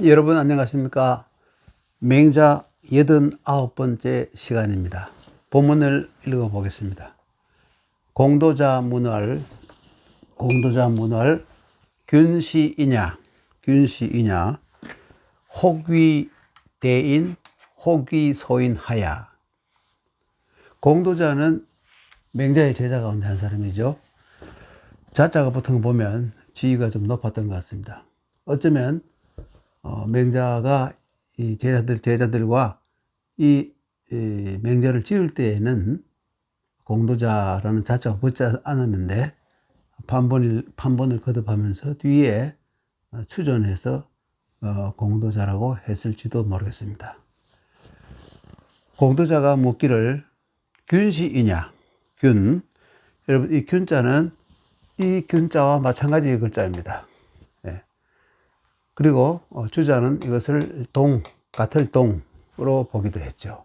여러분 안녕하십니까. 맹자 89번째 시간입니다. 본문을 읽어보겠습니다. 공도자문월 균시이냐 혹위대인 혹위소인하야. 공도자는 맹자의 제자 가운데 한 사람이죠. 자자가 보통 보면 지위가 좀 높았던 것 같습니다. 어쩌면 맹자가 이 제자들과 이 맹자를 지을 때에는 공도자라는 자자가 붙지 않았는데 판본을 거듭하면서 뒤에 추존해서 공도자라고 했을지도 모르겠습니다. 공도자가 묻기를 균시이냐. 여러분 이 균자는 이 균자와 마찬가지의 글자입니다. 그리고 주자는 이것을 같을 동으로 보기도 했죠.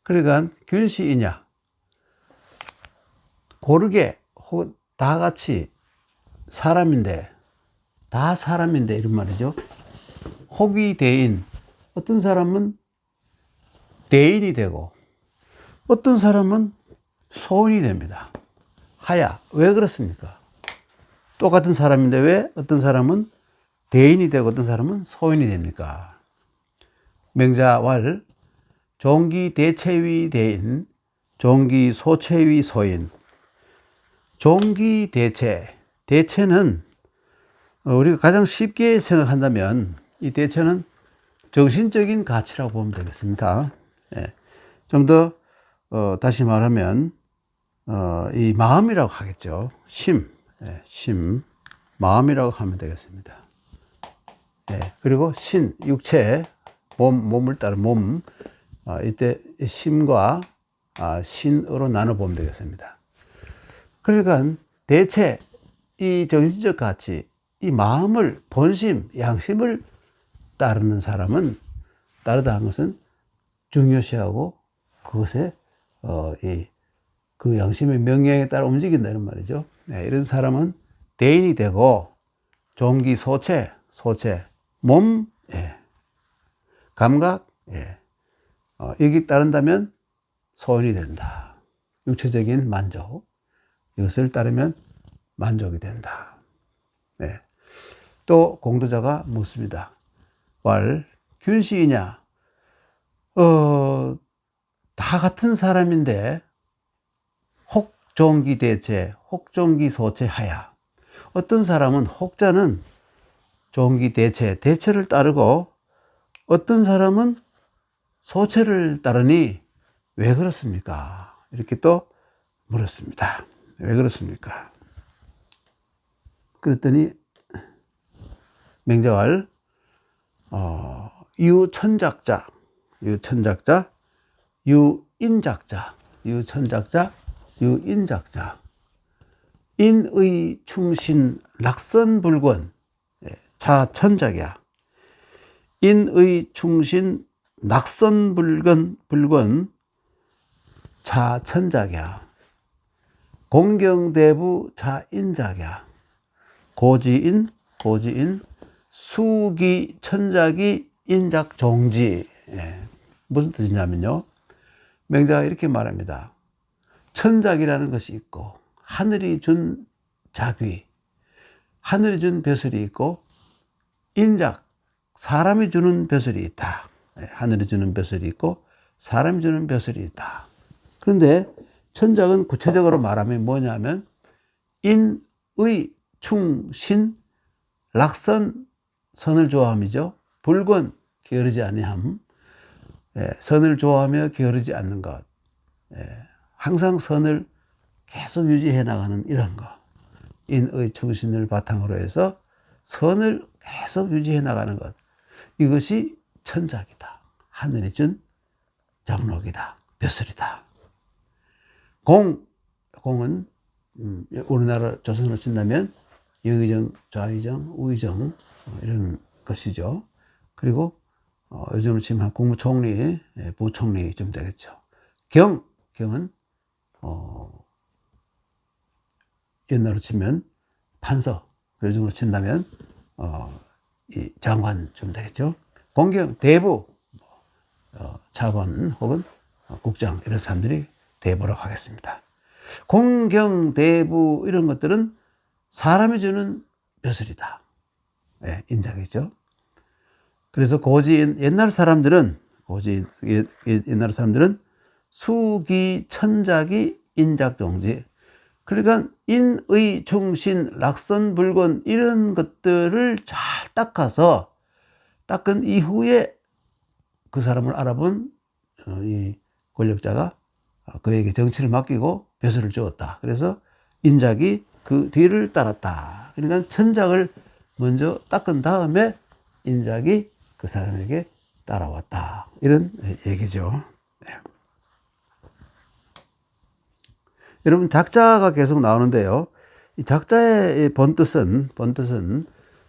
그러니까 균시이냐, 고르게 다 같이 다 사람인데 이런 말이죠. 혹위대인, 어떤 사람은 대인이 되고 어떤 사람은 소인이 됩니다. 하야, 왜 그렇습니까? 똑같은 사람인데 왜 어떤 사람은 대인이 되고 어떤 사람은 소인이 됩니까? 맹자왈 종기 대체위 대인, 종기 소체위 소인. 종기 대체는 우리가 가장 쉽게 생각한다면 이 대체는 정신적인 가치라고 보면 되겠습니다. 좀 더 다시 말하면 이 마음이라고 하겠죠. 심, 마음이라고 하면 되겠습니다. 그리고 육체, 몸을 따른 몸, 이때 심과 신으로 나눠보면 되겠습니다. 그러니까 대체 이 정신적 가치, 이 마음을, 본심, 양심을 따르는 사람은 따르다 한 것은 중요시하고 그것에 그 양심의 명령에 따라 움직인다 이런 말이죠. 이런 사람은 대인이 되고 종기 소체, 몸, 감각, 여기 따른다면 소인이 된다. 육체적인 만족, 이것을 따르면 만족이 된다. 또 공도자가 묻습니다. 왈 균시이냐? 다 같은 사람인데 혹종기 대체, 혹종기 소체 하야. 어떤 사람은 혹자는 종기 대체를 따르고 어떤 사람은 소체를 따르니 왜 그렇습니까? 이렇게 또 물었습니다. 왜 그렇습니까? 그랬더니 맹자왈 유천작자, 유인작자, 인의 충신 낙선불권, 자천작이야. 인의 충신 낙선불권 자천작이야. 공경대부 자인작이야. 고지인 수기천작이 인작종지. 무슨 뜻이냐면요, 맹자가 이렇게 말합니다. 천작이라는 것이 있고 하늘이 준 작위, 하늘이 준 벼슬이 있고 인작, 사람이 주는 벼슬이 있다. 하늘이 주는 벼슬이 있고 사람이 주는 벼슬이 있다. 그런데 천작은 구체적으로 말하면 뭐냐면 인의 충신 낙선, 선을 좋아함이죠. 불권, 게으르지 아니함. 선을 좋아하며 게으르지 않는 것. 항상 선을 계속 유지해 나가는 이런 것. 인의 충신을 바탕으로 해서 선을 계속 유지해 나가는 것. 이것이 천작이다. 하늘이 준 장록이다. 벼슬이다. 공은 우리나라 조선으로 친다면 영의정, 좌의정, 우의정 이런 것이죠. 그리고 요즘으로 치면 국무총리, 부총리 좀 되겠죠. 경은 옛날로 치면 판서, 요즘으로 친다면 이 장관쯤 되겠죠. 공경 대부 차관 혹은 국장 이런 사람들이 대부라고 하겠습니다. 공경 대부 이런 것들은 사람이 주는 벼슬이다. 네, 인작이죠. 그래서 옛날 사람들은 수기 천작이 인작종지. 그러니까 인의 충신 락선불곤 이런 것들을 잘 닦은 이후에 그 사람을 알아본 이 권력자가 그에게 정치를 맡기고 벼슬을 주었다. 그래서 인작이 그 뒤를 따랐다. 그러니까 천작을 먼저 닦은 다음에 인작이 그 사람에게 따라왔다. 이런 얘기죠. 네. 여러분, 작자가 계속 나오는데요. 이 작자의 본뜻은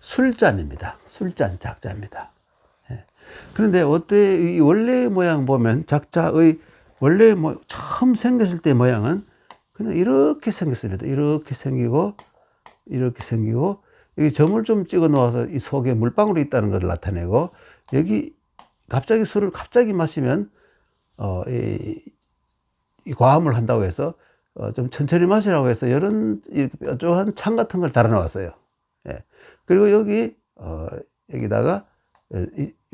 술잔입니다. 술잔 작자입니다. 그런데 이 원래 모양 보면 작자의 원래 처음 생겼을 때 모양은 그냥 이렇게 생겼습니다. 이렇게 생기고 여기 점을 좀 찍어 놓아서 이 속에 물방울이 있다는 것을 나타내고, 여기 갑자기 술을 마시면 이 과음을 한다고 해서 좀 천천히 마시라고 해서 이런 뾰족한 창 같은 걸 달아 놓았어요. 예. 그리고 여기다가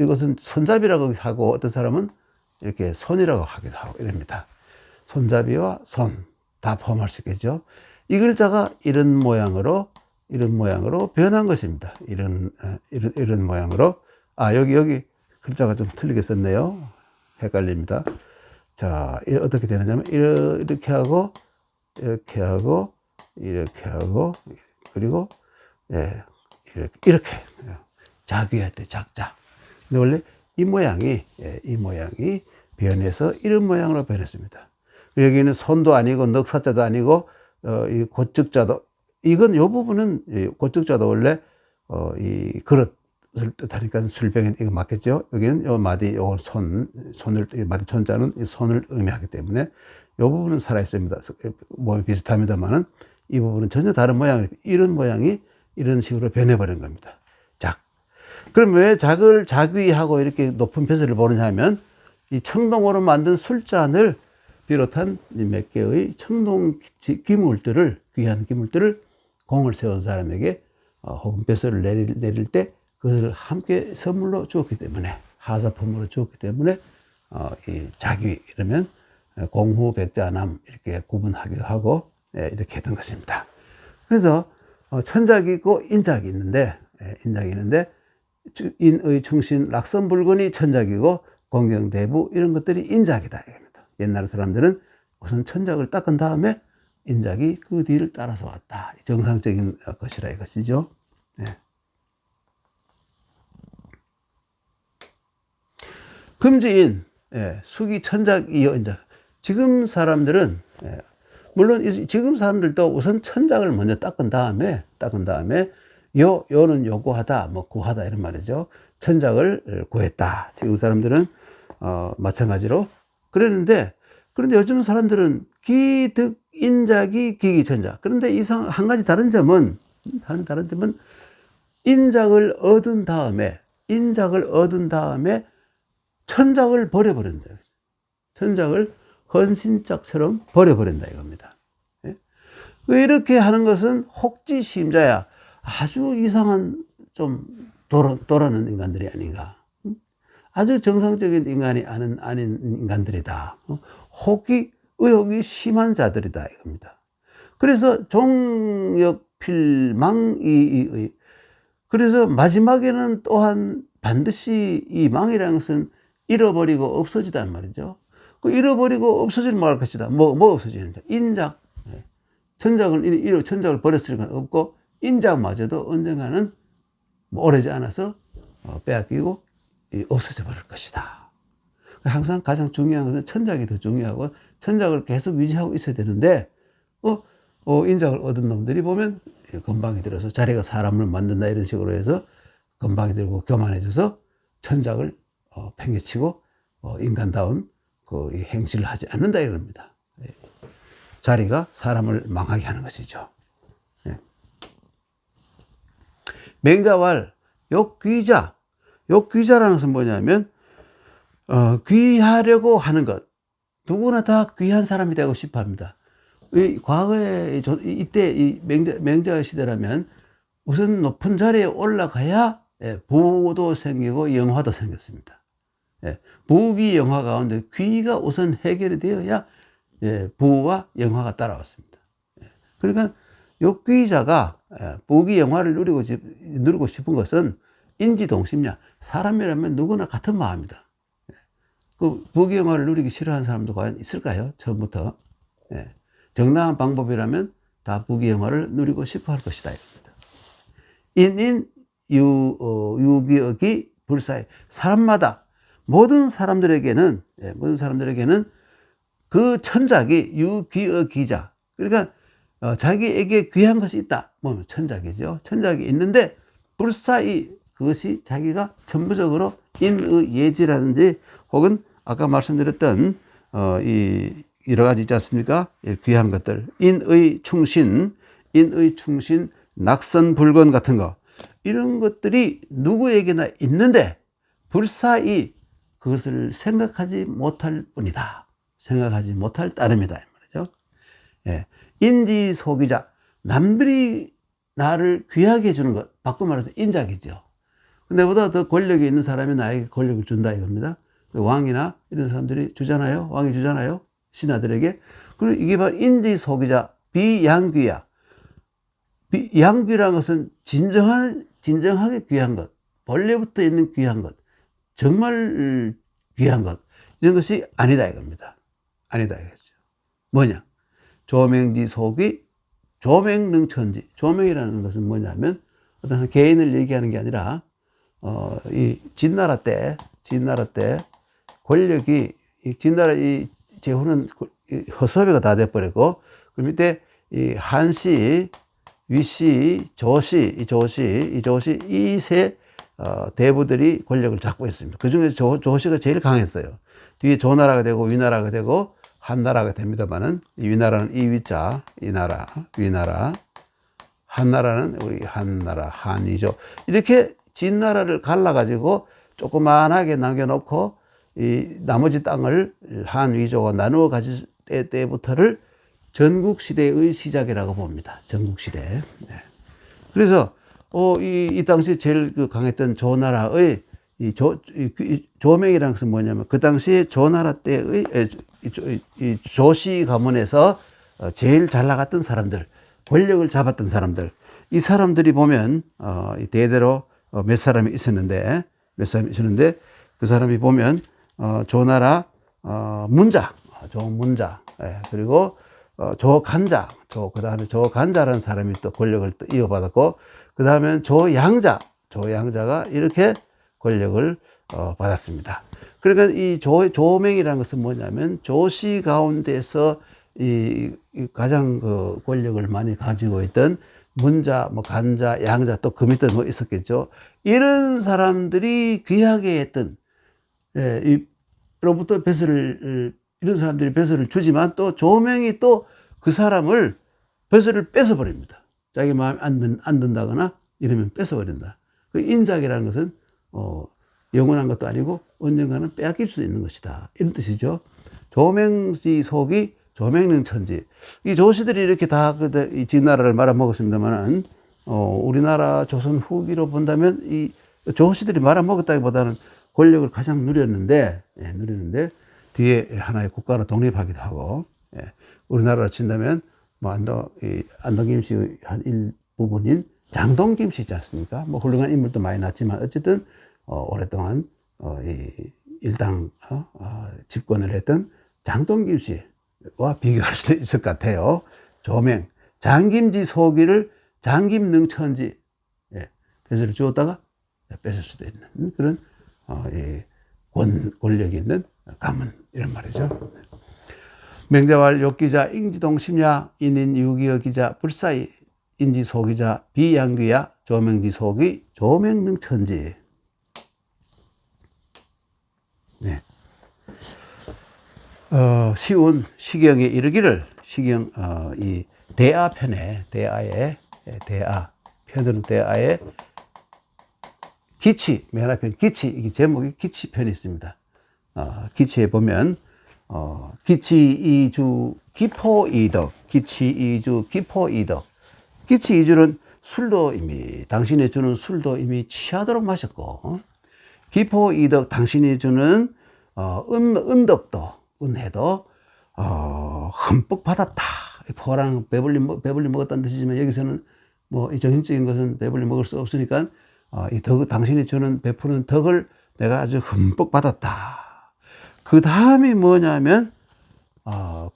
이것은 손잡이라고 하고, 어떤 사람은 이렇게 손이라고 하기도 하고 이럽니다. 손잡이와 손 다 포함할 수 있겠죠. 이 글자가 이런 모양으로 변한 것입니다. 이런 모양으로. 여기 글자가 좀 틀리게 썼네요. 헷갈립니다. 자, 어떻게 되느냐면 이렇게 하고 그리고 이렇게 자귀할 때 작자. 근데 원래 이 모양이 변해서 이런 모양으로 변했습니다. 여기는 손도 아니고 넉사자도 아니고 이 고적자도, 이건 요 부분은 고적자도 원래 이 그릇을 뜻하니까 술병에 이거 맞겠죠. 여기는 요 마디 손을 마디 손자는 이 손을 의미하기 때문에 요 부분은 살아 있습니다. 몸이 비슷합니다만은 이 부분은 전혀 다른 이런 모양이 이런 식으로 변해버린 겁니다. 그럼 왜 자귀하고 이렇게 높은 벼슬을 보느냐 하면, 이 청동으로 만든 술잔을 비롯한 몇 개의 청동 귀한 기물들을 공을 세운 사람에게 혹은 벼슬을 내릴 때 그것을 함께 선물로 주었기 때문에, 하사품으로 주었기 때문에 이 자귀 이러면 공후 백자남 이렇게 구분하기도 하고 이렇게 했던 것입니다. 그래서 천작이 있고 인작이 있는데 인의 충신 락선불곤이 천작이고 공경대부 이런 것들이 인작이다 이겁니다. 옛날 사람들은 우선 천작을 닦은 다음에 인작이 그 뒤를 따라서 왔다. 정상적인 것이라 이것이죠. 네. 금지인, 수기 천작이요 인작. 지금 사람들은 물론 지금 사람들도 우선 천작을 먼저 닦은 다음에 요는 요구하다, 구하다 이런 말이죠. 천작을 구했다. 지금 사람들은 마찬가지로 그랬는데, 그런데 요즘 사람들은 기득인작이 기기천작. 그런데 한 가지 다른 점은 인작을 얻은 다음에 천작을 버려버린다. 천작을 헌신짝처럼 버려버린다 이겁니다. 이렇게 하는 것은 혹지심자야. 아주 이상한 좀 돌아는 인간들이 아닌가. 아주 정상적인 인간이 아닌 인간들이다. 의혹이 심한 자들이다 이겁니다. 그래서 종역필망이의, 그래서 마지막에는 또한 반드시 이 망이라는 것은 잃어버리고 없어지단 말이죠. 그 잃어버리고 없어지는 말할 것이다. 뭐 없어지는지. 인작. 천작을 버렸으니까 없고, 인작마저도 언젠가는 오래지 않아서 빼앗기고 없어져 버릴 것이다. 항상 가장 중요한 것은 천작이 더 중요하고, 천작을 계속 유지하고 있어야 되는데, 인작을 얻은 놈들이 보면 건방이 들어서 자기가 사람을 만든다 이런 식으로 해서 건방이 들고 교만해져서 천작을 팽개치고 인간다운 그 행실을 하지 않는다 이럽니다. 자리가 사람을 망하게 하는 것이죠. 맹자왈, 욕귀자. 욕귀자라는 것은 뭐냐면, 귀하려고 하는 것. 누구나 다 귀한 사람이 되고 싶어 합니다. 과거에, 이때 이 명자 시대라면 우선 높은 자리에 올라가야 부도 생기고 영화도 생겼습니다. 부귀 영화 가운데 귀가 우선 해결이 되어야 부와 영화가 따라왔습니다. 그러니까 욕귀자가 부귀 영화를 누리고 싶은 것은 인지동심이야. 사람이라면 누구나 같은 마음이다. 그 부귀 영화를 누리기 싫어하는 사람도 과연 있을까요? 처음부터. 정당한 방법이라면 다 부귀 영화를 누리고 싶어 할 것이다. 인인 유기억이 불사의 사람마다 모든 사람들에게는 그 천작이 유기억이자 그러니까 자기에게 귀한 것이 있다. 뭐 천작이죠. 천작이 있는데 불사의 그것이 자기가 전부적으로 인의 예지라든지 혹은 아까 말씀드렸던 이 여러 가지 있지 않습니까? 귀한 것들 인의 충신, 낙선불건 같은 거 이런 것들이 누구에게나 있는데 불사의 그것을 생각하지 못할 뿐이다. 생각하지 못할 따름이다. 이 말이죠. 인지소기자 남들이 나를 귀하게 해주는 것 바꿔 말해서 인작이죠. 내보다 더 권력이 있는 사람이 나에게 권력을 준다 이겁니다. 왕이나 이런 사람들이 주잖아요. 왕이 주잖아요. 신하들에게. 그리고 이게 바로 인지소기자 비양귀야. 양귀라는 것은 진정하게 귀한 것, 본래부터 있는 귀한 것, 정말 귀한 것, 이런 것이 아니다 이겁니다. 아니다 이거죠. 뭐냐? 조명지속이 조명능천지. 조명이라는 것은 뭐냐면 어떤 개인을 얘기하는 게 아니라 이 진나라 때 권력이 진나라 이 제후는 허섭이가 다 돼버리고 그 밑에 이 한시, 위시, 조시 이 세 대부들이 권력을 잡고 있습니다. 그 중에서 조시가 제일 강했어요. 뒤에 조나라가 되고 위나라가 되고 한나라가 됩니다만은 이 위나라는 이 위자, 이나라, 위나라, 한나라는 우리 한나라, 한이죠. 이렇게 진나라를 갈라가지고 조그만하게 남겨놓고 이 나머지 땅을 한위조가 나누어 가질 때부터를 전국시대의 시작이라고 봅니다. 전국시대. 그래서 이 당시 제일 강했던 조나라의 조명이라는 것은 뭐냐면 그 당시에 조나라 때의 이 조씨 가문에서 제일 잘 나갔던 사람들, 권력을 잡았던 사람들, 이 사람들이 보면 대대로 몇 사람이 있었는데 그 사람이 보면 조나라 문자, 조문자, 그리고 조간자, 그다음에 조간자라는 사람이 또 권력을 또 이어받았고, 그 다음에 조양자가 이렇게 권력을 받았습니다. 그러니까 이 조명이라는 것은 뭐냐면 조씨 가운데서 이 가장 그 권력을 많이 가지고 있던 문자, 뭐 간자, 양자 또 그 밑에 뭐 있었겠죠. 이런 사람들이 귀하게 했던 로부터 이런 사람들이 배설을 주지만 또 조명이 또 그 사람을 배설을 뺏어버립니다. 자기 마음에 안 든다거나 이러면 뺏어버린다. 그 인작이라는 것은 영원한 것도 아니고 언젠가는 빼앗길 수 있는 것이다. 이런 뜻이죠. 조명지 속이 조명능천지. 이 조씨들이 이렇게 다 이 진나라를 말아먹었습니다만은 우리나라 조선 후기로 본다면 이 조씨들이 말아먹었다기보다는 권력을 가장 누렸는데 뒤에 하나의 국가로 독립하기도 하고, 우리나라로 친다면 뭐 안동 김씨의 한 일부분인 장동 김씨 있지 않습니까? 뭐 훌륭한 인물도 많이 났지만 어쨌든 오랫동안 이 일당 집권을 했던 장동 김씨와 비교할 수도 있을 것 같아요. 조명, 장김지 소기를 장김능천지 배설을 주었다가 뺏을 수도 있는 그런 권력이 있는 가문 이런 말이죠. 명자왈 욕기자 인지동심야 인인 유기여기자 불사의 인지소기자 비양귀야 조명지소기 조명능천지. 네. 시운 시경에 이르기를 시경 이 대아편에 대아에 편드는 대아에 기치, 맨 앞에 기치, 이게 제목이 기치편이 있습니다. 기치에 보면, 기치 2주 기포이덕, 기치 2주 기포이덕. 기치 2주는 술도 이미, 당신이 주는 술도 이미 취하도록 마셨고, 기포이덕, 당신이 주는, 은덕도, 은혜도, 흠뻑 받았다. 포랑 배불리 먹었다는 뜻이지만, 여기서는 뭐, 이 정신적인 것은 배불리 먹을 수 없으니까, 이 덕, 당신이 주는 베푸는 덕을 내가 아주 흠뻑 받았다. 그 다음이 뭐냐면,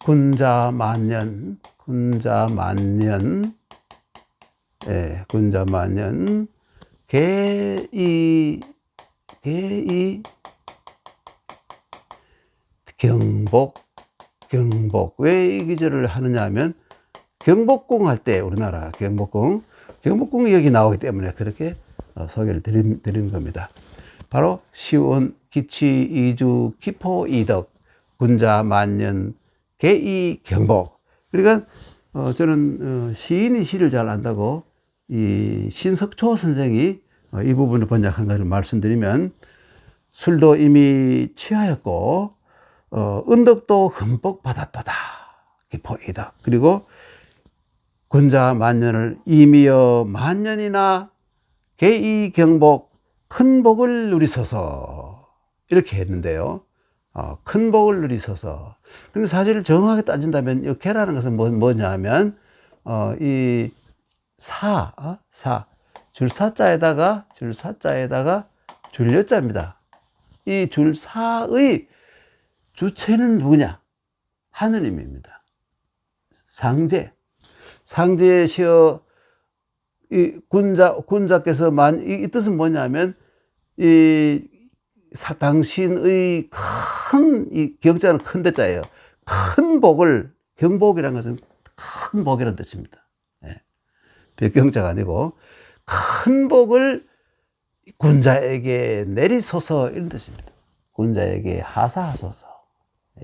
군자만년, 예, 군자만년, 개이, 경복. 왜 이 기절을 하느냐 하면, 경복궁 할 때, 우리나라 경복궁이 여기 나오기 때문에 그렇게 소개를 드리는 겁니다. 바로 시온 기치 이주 기포 이덕 군자만년 개이 경복. 그러니까 저는 시인이 시를 잘 안다고 이 신석초 선생이 이 부분을 번역한 것을 말씀드리면, 술도 이미 취하였고 은덕도 흠뻑 받았도다. 기포 이덕. 그리고 군자만년을 이미여 만년이나 개이 경복 큰 복을 누리소서, 이렇게 했는데요. 큰 복을 누리소서. 근데 사실 정확하게 따진다면 이 개라는 것은 뭐냐면 이 줄사자에다가 줄여자입니다. 이 줄사의 주체는 누구냐? 하느님입니다. 상제시여 이 군자께서 이 뜻은 뭐냐면, 당신의 이 경자는 큰 대자예요. 큰 복을, 경복이라는 것은 큰 복이라는 뜻입니다. 예. 백경자가 아니고, 큰 복을 군자에게 내리소서, 이런 뜻입니다. 군자에게 하사하소서.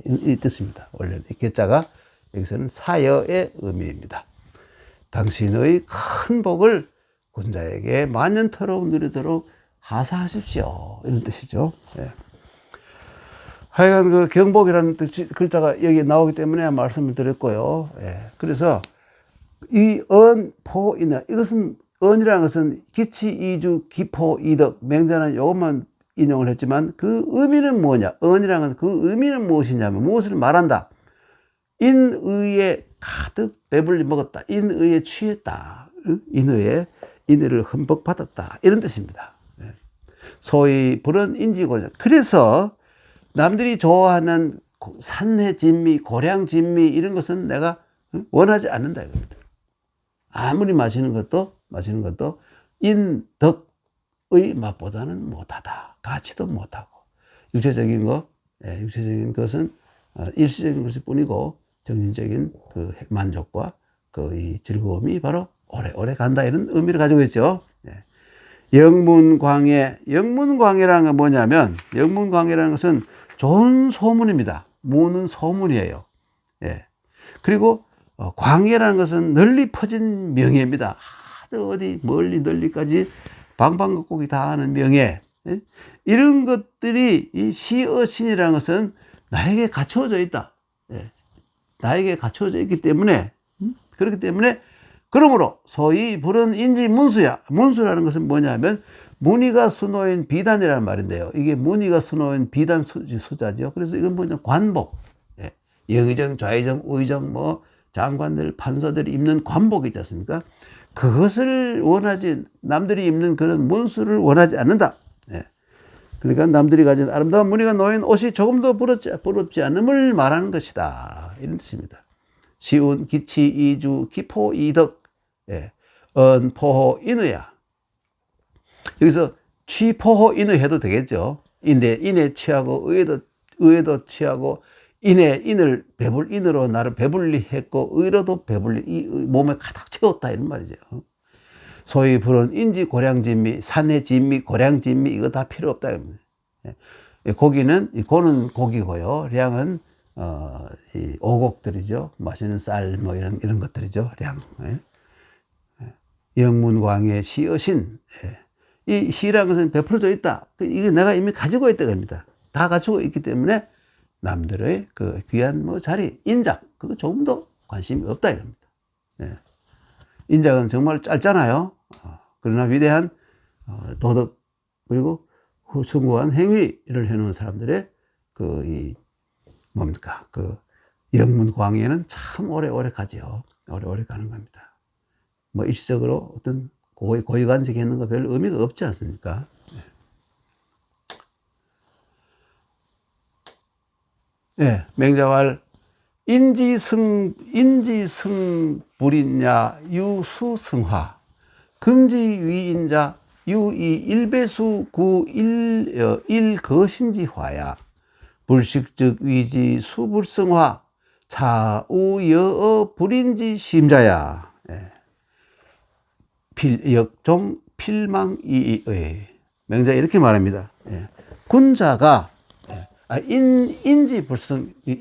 이 뜻입니다. 원래 이 개자가 여기서는 사여의 의미입니다. 당신의 큰 복을 군자에게 만년토록 누리도록 하사하십시오, 이런 뜻이죠. 예. 하여간 그 경복이라는 글자가 여기 나오기 때문에 말씀을 드렸고요. 예. 그래서 이 포이나, 이것은 언이라는 것은 기치 이주 기포 이덕, 맹자는 이것만 인용을 했지만 그 의미는 뭐냐? 언이라는 것은 그 의미는 무엇이냐면, 무엇을 말한다? 인의에 가득 배불리 먹었다. 인의에 취했다. 인의를 흠뻑 받았다. 이런 뜻입니다. 소위 불은 인지고량. 그래서 남들이 좋아하는 산해진미, 고량진미 이런 것은 내가 원하지 않는다 이겁니다. 아무리 마시는 것도 인덕의 맛보다는 못하다. 가치도 못하고. 육체적인 것은 일시적인 것일 뿐이고, 정신적인 그 만족과 그 이 즐거움이 바로 오래오래 간다, 이런 의미를 가지고 있죠. 영문광해라는 건 뭐냐면, 영문광해라는 것은 좋은 소문입니다. 무는 소문이에요. 예. 그리고 광해라는 것은 널리 퍼진 명예입니다. 아주 어디 멀리 널리까지 방방곡곡이 다 아는 명예. 예? 이런 것들이 이 시어신이라는 것은 나에게 갖춰져 있다. 예. 나에게 갖춰져 있기 때문에, 그렇기 때문에, 그러므로 소위 불은 인지 문수야. 문수라는 것은 뭐냐면, 문의가 수놓인 비단이라는 말인데요. 이게 문의가 수놓인 비단 수자죠. 그래서 이건 뭐냐, 관복. 예. 영의정, 좌의정, 우의정, 장관들, 판사들이 입는 관복이 있지 않습니까? 그것을 남들이 입는 그런 문수를 원하지 않는다. 예. 그러니까 남들이 가진 아름다운 무늬가 놓인 옷이 조금도 부럽지 않음을 말하는 것이다, 이런 뜻입니다. 시운 기치 이주 기포 이덕, 예. 언포호 인의야. 여기서 취포호 인의 해도 되겠죠. 인에 취하고 의에도 취하고, 인으로 나를 배불리 했고, 의로도 배불리, 이 몸에 가득 채웠다, 이런 말이죠. 소위 불은 인지 고량진미, 산의 진미, 고량진미, 이거 다 필요 없다. 고는 고기고요. 량은 이 오곡들이죠. 맛있는 쌀 이런 것들이죠. 량. 영문광해 시어신. 이 시라는 것은 베풀어져 있다. 이게 내가 이미 가지고 있다 겁니다. 다 갖추고 있기 때문에 남들의 그 귀한 뭐 자리, 인작, 그거 조금도 관심이 없다 이겁니다. 예. 인작은 정말 짧잖아요. 그러나 위대한 도덕 그리고 숭고한 행위를 해놓은 사람들의 그 뭡니까 그 영문 광해는 참 오래오래 가지요. 오래오래 가는 겁니다. 뭐 일시적으로 어떤 고위관직에 있는 거 별 의미가 없지 않습니까? 예, 맹자왈 인지승 불인야 유수승화 금지위인자 유이 일배수 일거신지화야 불식즉 위지 수불승화 차우여어 불인지 심자야. 예. 역종 필망이의 맹자 이렇게 말합니다. 예. 군자가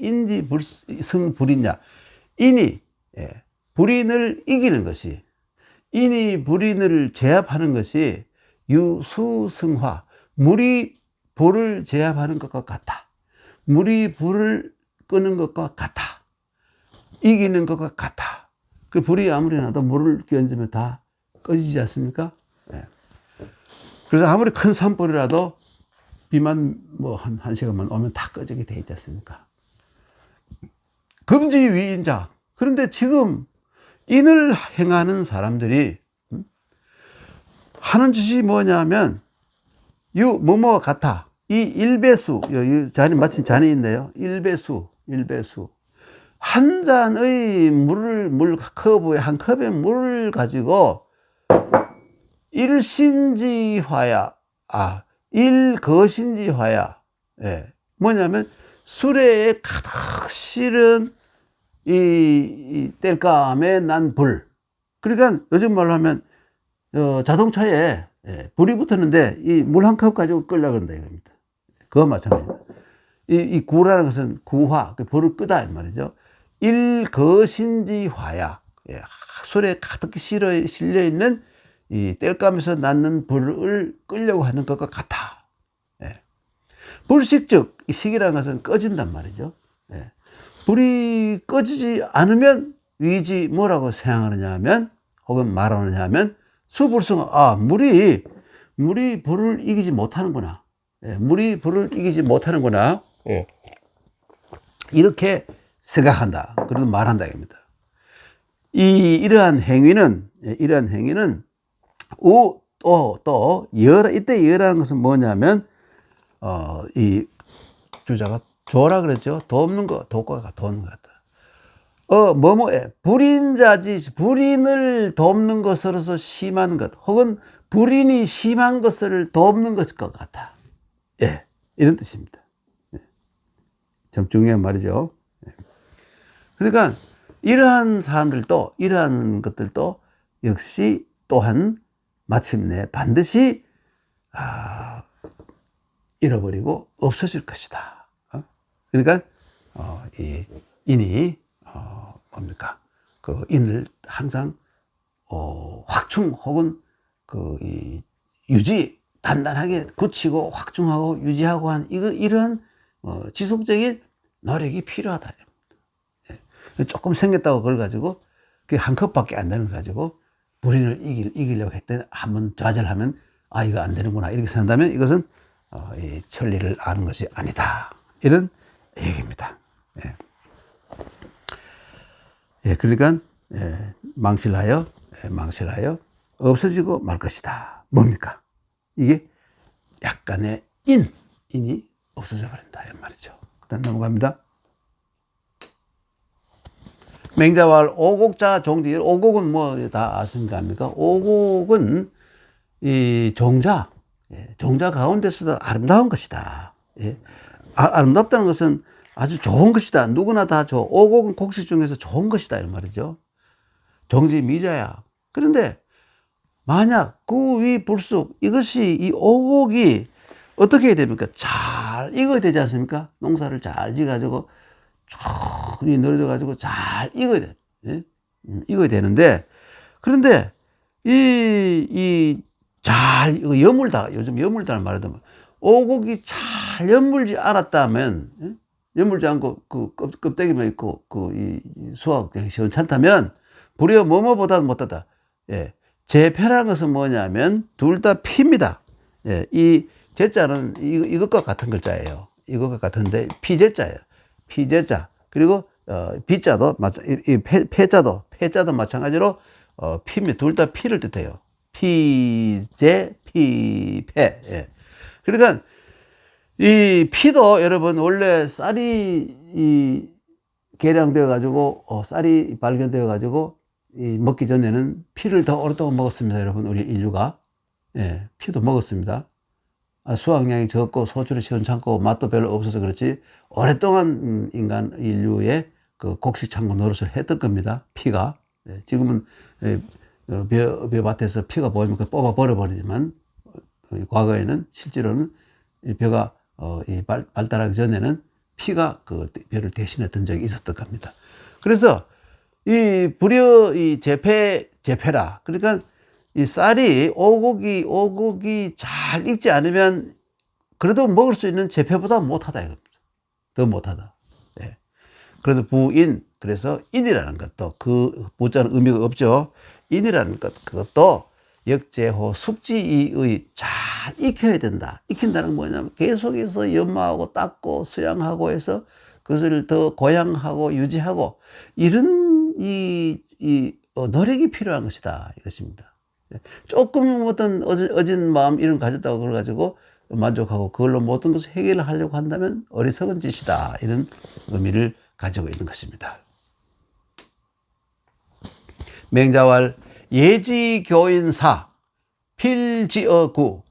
인지불승 불인야 인이 불인을 이기는 것이 인이 불인을 제압하는 것이 유수승화 물이 불을 제압하는 것과 같다. 물이 불을 끄는 것과 같아. 이기는 것과 같아. 그 불이 아무리 나도 물을 끼얹으면 다 꺼지지 않습니까? 네. 그래서 아무리 큰 산불이라도 비만 뭐 한 시간만 오면 다 꺼지게 돼 있지 않습니까? 금지위인자. 그런데 지금 인을 행하는 사람들이 하는 짓이 뭐냐면 뭐뭐가 같아. 이 일배수, 잔이 마침 잔이 있네요. 일배수. 한 잔의 컵에 한 컵의 물을 가지고 일신지화야, 일거신지화야. 예. 뭐냐면 수레에 가득 실은 이 땔감에 난 불. 그러니까 요즘 말로 하면 자동차에 불이 붙었는데 이 물 한 컵 가지고 끓려고 한다 이겁니다. 그거 마찬가지입니다. 이 구라는 것은 구화, 불을 끄다 이 말이죠. 일거신지화야. 예, 수레에 가득 실려 있는 이 땔감에서 낳는 불을 끄려고 하는 것과 같아. 예. 불식즉 이 식이라는 것은 꺼진단 말이죠. 예. 불이 꺼지지 않으면 위지 뭐라고 생각하느냐 하면 혹은 말하느냐 하면 수불승 물이 불을 이기지 못하는구나. 예, 물이 불을 이기지 못하는구나. 예. 이렇게 생각한다. 그래도 말한다 이겁니다. 이러한 행위는 이때 여라는 것은 뭐냐면 이 주자가 조라 그랬죠. 돕는 거, 돕과가 돕는 것 같다. 불인자지, 불인을 돕는 것으로서 심한 것, 혹은 불인이 심한 것을 돕는 것과 같아. 예, 이런 뜻입니다. 예. 참 중요한 말이죠. 예. 그러니까 이러한 사람들도, 이러한 것들도 역시 또한 마침내 반드시 잃어버리고 없어질 것이다. 그러니까 이 인이 뭡니까? 그 인을 항상 확충 혹은 유지 단단하게 굳히고 확충하고 유지하고 한 이러한 지속적인 노력이 필요하다. 조금 생겼다고 그걸 가지고 그 한 컵밖에 안 되는 걸 가지고 불인을 이기려고 했더니 한번 좌절하면 이거 안 되는구나 이렇게 생각한다면 이것은 이 천리를 아는 것이 아니다. 이런 얘기입니다. 예. 예, 그러니까 망실하여 없어지고 말 것이다. 뭡니까? 이게 약간의 인이 없어져 버린다 이 말이죠. 그다음 넘어갑니다. 맹자왈 오곡자 종지. 오곡은 뭐 다 아십니까? 오곡은 이 종자 가운데서도 아름다운 것이다. 예. 아름답다는 것은 아주 좋은 것이다. 누구나 다 오곡은 곡식 중에서 좋은 것이다. 이런 말이죠. 종지 미자야. 그런데 만약 구위 불숙 이것이 이 오곡이 어떻게 해야 됩니까? 잘 익어야 되지 않습니까? 농사를 잘 지어가지고 천천히 늘어져가지고 잘 익어야 돼. 예? 익어야 되는데 그런데 이 이거 여물다. 요즘 여물다는 말하더만. 오곡이 잘 여물지 않았다면, 여물지 않고 그 껍데기만 있고 이 수확 시원찮다면, 불이어 뭐뭐보다 못하다. 예. 재패라는 것은 뭐냐면, 둘 다 피입니다. 예. 이 제자는 이것과 같은 글자예요. 이것과 같은데, 피제자예요. 피제자. 그리고, 비자도, 이 패자도 마찬가지로, 피입니다. 둘 다 피를 뜻해요. 피제, 피패. 예. 그러니까, 이 피도 여러분, 원래 쌀이 개량되어 가지고, 쌀이 발견되어 가지고, 먹기 전에는 피를 더 오랫동안 먹었습니다. 여러분, 우리 인류가. 예, 피도 먹었습니다. 수확량이 적고 소출이 시원찮고 맛도 별로 없어서 그렇지 오랫동안 인류의 그 곡식 창고 노릇을 했던 겁니다. 피가. 지금은 벼밭에서 피가 보이면 뽑아 버려버리지만 과거에는 실제로는 벼가 발달하기 전에는 피가 그 벼를 대신했던 적이 있었던 겁니다. 그래서 불여 재패라. 그러니까 이 쌀이 오곡이 잘 익지 않으면 그래도 먹을 수 있는 재패보다 못하다 이겁니다. 더 못하다. 예. 그래서 그래서 인이라는 것도 그 부자는 의미가 없죠. 인이라는 그것도 역재호 숙지의 잘 익혀야 된다. 익힌다는 건 뭐냐면 계속해서 연마하고 닦고 수양하고 해서 그것을 더 고양하고 유지하고 이런 노력이 필요한 것이다 이것입니다. 조금 어떤 어진 마음 이런 가졌다고 그래가지고 만족하고 그걸로 모든 것을 해결을 하려고 한다면 어리석은 짓이다 이런 의미를 가지고 있는 것입니다. 맹자왈 예지교인사 필지어구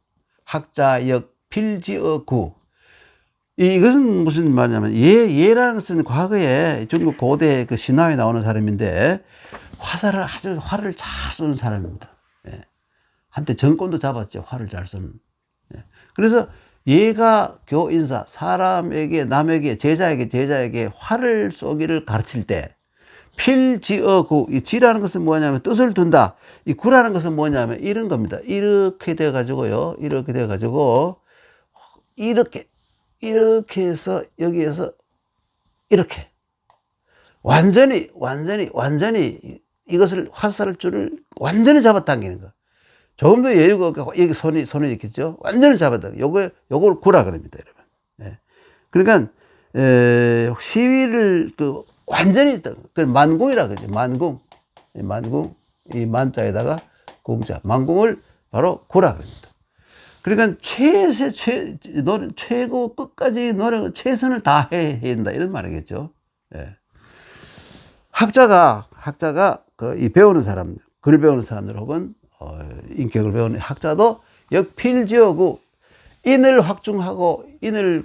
학자역 필지어구 이것은 무슨 말이냐면 예라는 것은 과거에 중국 고대 그 신화에 나오는 사람인데 활을 잘 쏘는 사람입니다. 예. 한때 정권도 잡았죠. 활을 잘 쏘는. 예. 그래서 얘가 교인사 사람에게 남에게 제자에게 활을 쏘기를 가르칠 때 필지어구 이 지라는 것은 뭐냐면 뜻을 둔다. 이 구라는 것은 뭐냐면 이런 겁니다. 이렇게 돼 가지고요. 이렇게 돼 가지고 이렇게 해서 여기에서 이렇게 완전히 이것을 화살줄을 완전히 잡아당기는 거. 조금 더 여유가 없고 여기 손이 있겠죠. 완전히 잡아당겨. 요걸 구라 그럽니다, 여러분. 예. 그러니까 시위를 완전히 그 만궁이라 그러죠. 만궁 이 만자에다가 궁자 만궁을 바로 구라 그럽니다. 그러니까 최고 끝까지 노력 최선을 다해야 된다 이런 말이겠죠. 예. 학자가 이 배우는 사람, 글 배우는 사람들 혹은 인격을 배우는 학자도 역필지어구 인을 확충하고 인을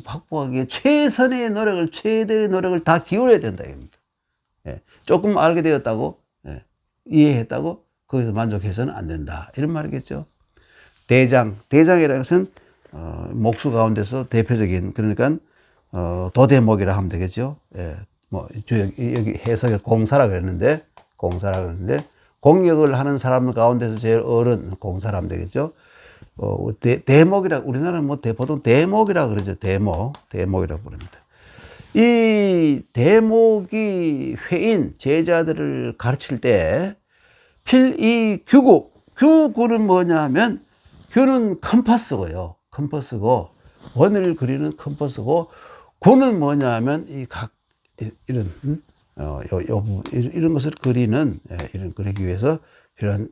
확보하기 위해 최대의 노력을 다 기울여야 된다 이겁니다. 예. 조금 알게 되었다고 이해했다고 거기서 만족해서는 안 된다 이런 말이겠죠. 대장이라는 것은 목수 가운데서 대표적인 그러니까 도대목이라 하면 되겠죠. 예. 여기 해석을 공사라 그랬는데 공역을 하는 사람 가운데서 제일 어른 공사라 하면 되겠죠. 대목이라 우리나라는 보통 대목이라 그러죠. 대목이라고 부릅니다. 이 대목이 회인 제자들을 가르칠 때 규구는 뭐냐면 규는 컴퍼스고 원을 그리는 컴퍼스고 구는 뭐냐면 이런 이런 것을 이런 그리기 위해서 필요한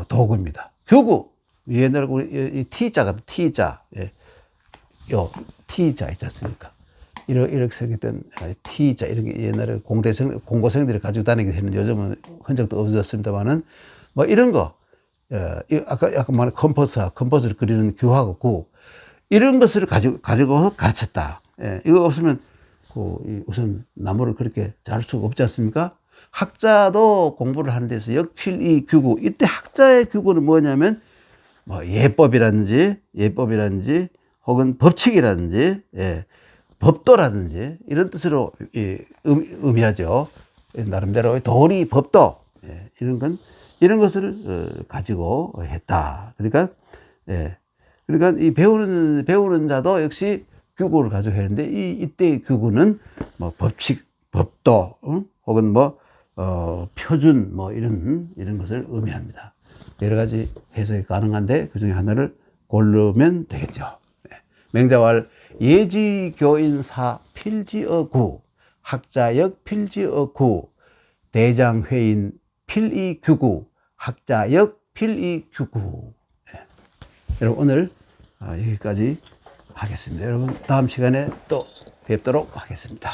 도구입니다. 규구 옛날에 이 T자 같은 T자 요 T자 있지 않습니까? 이렇게 생겼던 T자 이런 게 옛날에 공고생들이 가지고 다니게 했는데 요즘은 흔적도 없어졌습니다만은 뭐 이런 거 아까 말한 컴퍼스를 그리는 규하고 구 이런 것을 가지고 가르쳤다. 이거 없으면 우선 나무를 그렇게 잘 수가 없지 않습니까? 학자도 공부를 하는 데서 역필이 규구 이때 학자의 규구는 뭐냐면 예법이라든지 혹은 법칙이라든지 법도라든지 이런 뜻으로 의미하죠. 나름대로 도리 법도 이런 건 이런 것을 가지고 했다. 그러니까, 예. 그러니까 이 배우는 자도 역시 규구를 가지고 했는데, 이때의 규구는 뭐 법칙, 법도, 혹은 뭐, 표준, 뭐 이런 것을 의미합니다. 여러 가지 해석이 가능한데, 그 중에 하나를 고르면 되겠죠. 예. 맹자왈 예지교인사 필지어구, 학자역 필지어구, 대장회인 필이규구, 학자역 필이규구. 예. 여러분 오늘 여기까지 하겠습니다. 여러분 다음 시간에 또 뵙도록 하겠습니다.